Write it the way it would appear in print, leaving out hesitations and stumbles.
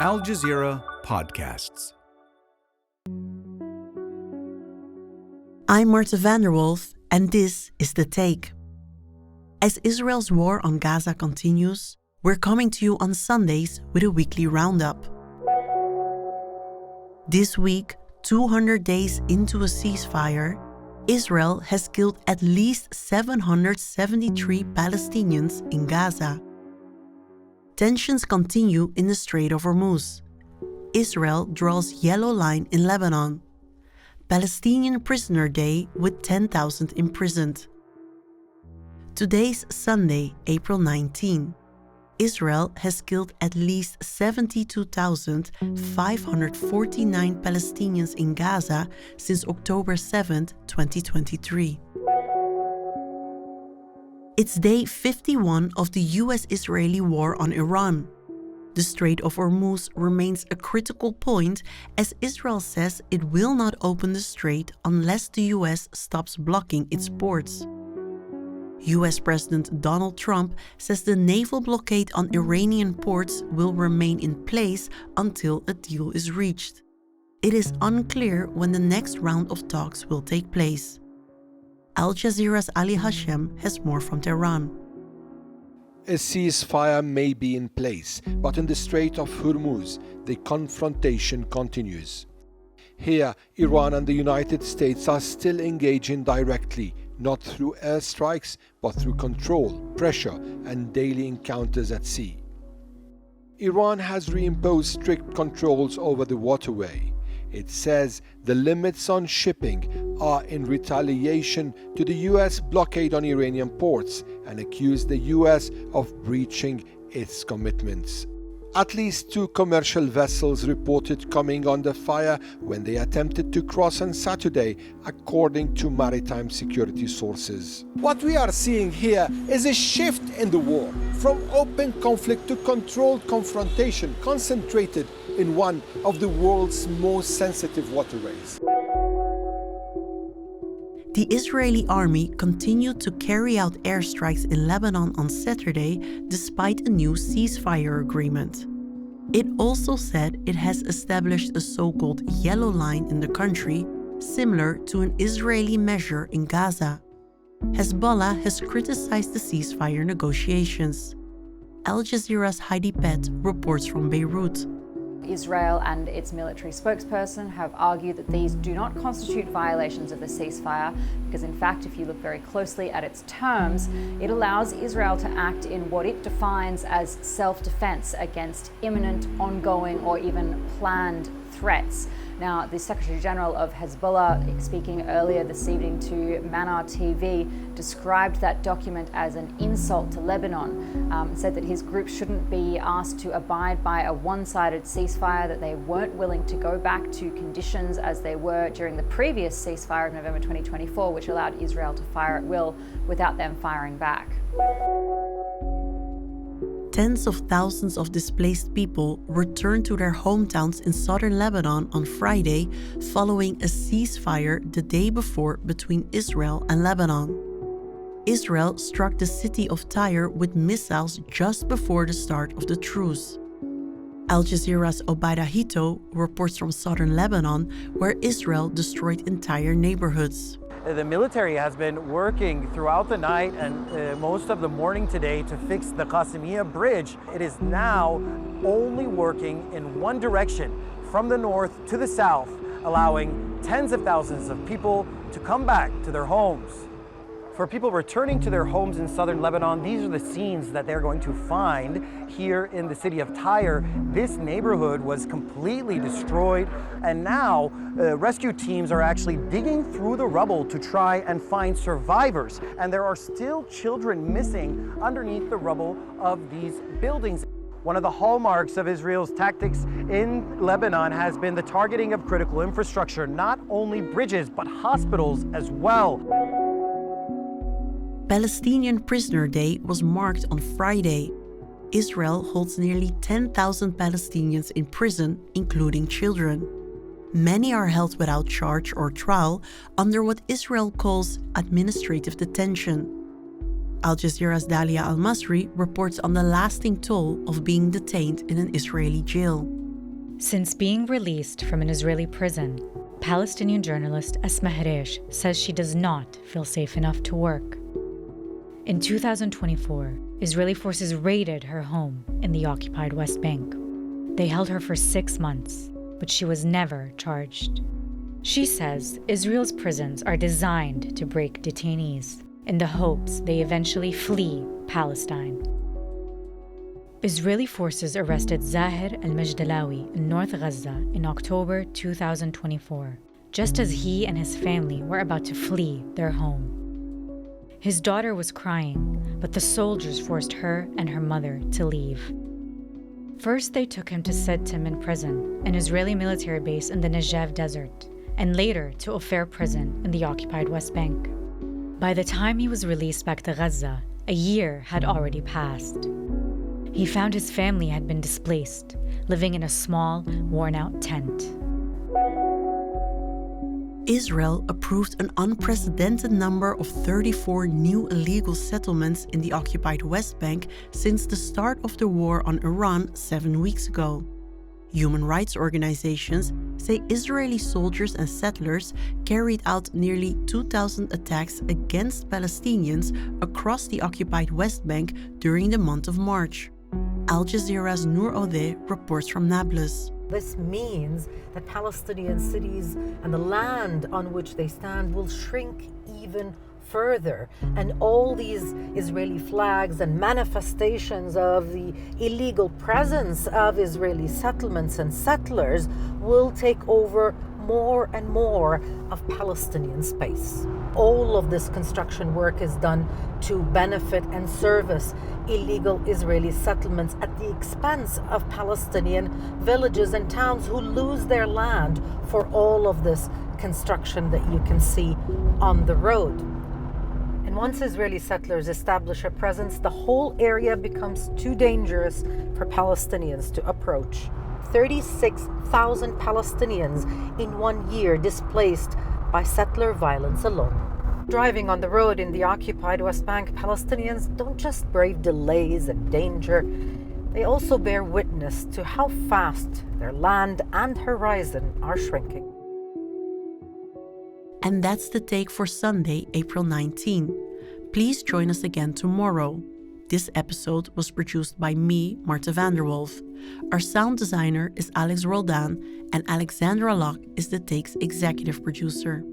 Al Jazeera Podcasts. I'm Marthe and this is The Take. As Israel's war on Gaza continues, we're coming to you on Sundays with a weekly roundup. This week, 200 days into a ceasefire, Israel has killed at least 773 Palestinians in Gaza. Tensions continue in the Strait of Hormuz. Israel draws yellow line in Lebanon. Palestinian Prisoner Day with 10,000 imprisoned. Today's Sunday, April 19. Israel has killed at least 72,549 Palestinians in Gaza since October 7, 2023. It's day 51 of the US-Israeli war on Iran. The Strait of Hormuz remains a critical point as Israel says it will not open the strait unless the US stops blocking its ports. US President Donald Trump says the naval blockade on Iranian ports will remain in place until a deal is reached. It is unclear when the next round of talks will take place. Al Jazeera's Hashem has more from Tehran. A ceasefire may be in place, but in the Strait of Hormuz, the confrontation continues. Here, Iran and the United States are still engaging directly, not through airstrikes, but through control, pressure, and daily encounters at sea. Iran has reimposed strict controls over the waterway. It says the limits on shipping are in retaliation to the US blockade on Iranian ports and accused the US of breaching its commitments. At least 2 commercial vessels reported coming under fire when they attempted to cross on Saturday, according to maritime security sources. What we are seeing here is a shift in the war, from open conflict to controlled confrontation, concentrated in one of the world's most sensitive waterways. The Israeli army continued to carry out airstrikes in Lebanon on Saturday despite a new ceasefire agreement. It also said it has established a so-called yellow line in the country, similar to an Israeli measure in Gaza. Hezbollah has criticized the ceasefire negotiations. Al Jazeera's Heidi Pett reports from Beirut. Israel and its military spokesperson have argued that these do not constitute violations of the ceasefire because, in fact, if you look very closely at its terms, it allows Israel to act in what it defines as self-defense against imminent, ongoing, or even planned threats. Now, the Secretary General of Hezbollah, speaking earlier this evening to Munera TV, described that document as an insult to Lebanon, said that his group shouldn't be asked to abide by a one-sided ceasefire, that they weren't willing to go back to conditions as they were during the previous ceasefire of November 2024, which allowed Israel to fire at will without them firing back. Tens of thousands of displaced people returned to their hometowns in southern Lebanon on Friday following a ceasefire the day before between Israel and Lebanon. Israel struck the city of Tyre with missiles just before the start of the truce. Al Jazeera's Obaida Hitto reports from southern Lebanon, where Israel destroyed entire neighborhoods. The military has been working throughout the night and most of the morning today to fix the Qasimiya bridge. It is now only working in one direction, from the north to the south, allowing tens of thousands of people to come back to their homes. For people returning to their homes in southern Lebanon, these are the scenes that they're going to find here in the city of Tyre. This neighborhood was completely destroyed, and now rescue teams are actually digging through the rubble to try and find survivors. And there are still children missing underneath the rubble of these buildings. One of the hallmarks of Israel's tactics in Lebanon has been the targeting of critical infrastructure, not only bridges, but hospitals as well. Palestinian Prisoner Day was marked on Friday. Israel holds nearly 10,000 Palestinians in prison, including children. Many are held without charge or trial under what Israel calls administrative detention. Al Jazeera's Dalya al-Masri reports on the lasting toll of being detained in an Israeli jail. Since being released from an Israeli prison, Palestinian journalist Esma Harish says she does not feel safe enough to work. In 2024, Israeli forces raided her home in the occupied West Bank. They held her for 6 months, but she was never charged. She says Israel's prisons are designed to break detainees in the hopes they eventually flee Palestine. Israeli forces arrested Zahir al-Majdalawi in North Gaza in October 2024, just as he and his family were about to flee their home. His daughter was crying, but the soldiers forced her and her mother to leave. First, they took him to Sidtim in prison, an Israeli military base in the Negev desert, and later to Ofer prison in the occupied West Bank. By the time he was released back to Gaza, a year had already passed. He found his family had been displaced, living in a small, worn-out tent. Israel approved an unprecedented number of 34 new illegal settlements in the occupied West Bank since the start of the war on Iran 7 weeks ago. Human rights organizations say Israeli soldiers and settlers carried out nearly 2,000 attacks against Palestinians across the occupied West Bank during the month of March. Al Jazeera's Nour Odeh reports from Nablus. This means that Palestinian cities and the land on which they stand will shrink even further, and all these Israeli flags and manifestations of the illegal presence of Israeli settlements and settlers will take over more and more of Palestinian space. All of this construction work is done to benefit and service illegal Israeli settlements at the expense of Palestinian villages and towns who lose their land for all of this construction that you can see on the road. And once Israeli settlers establish a presence, the whole area becomes too dangerous for Palestinians to approach. 36,000 Palestinians in 1 year displaced by settler violence alone. Driving on the road in the occupied West Bank, Palestinians don't just brave delays and danger, they also bear witness to how fast their land and horizon are shrinking. And that's the take for Sunday, April 19. Please join us again tomorrow. This episode was produced by me, Marthe van der Wolf. Our sound designer is Alex Roldan, and Alexandra Locke is the Take's executive producer.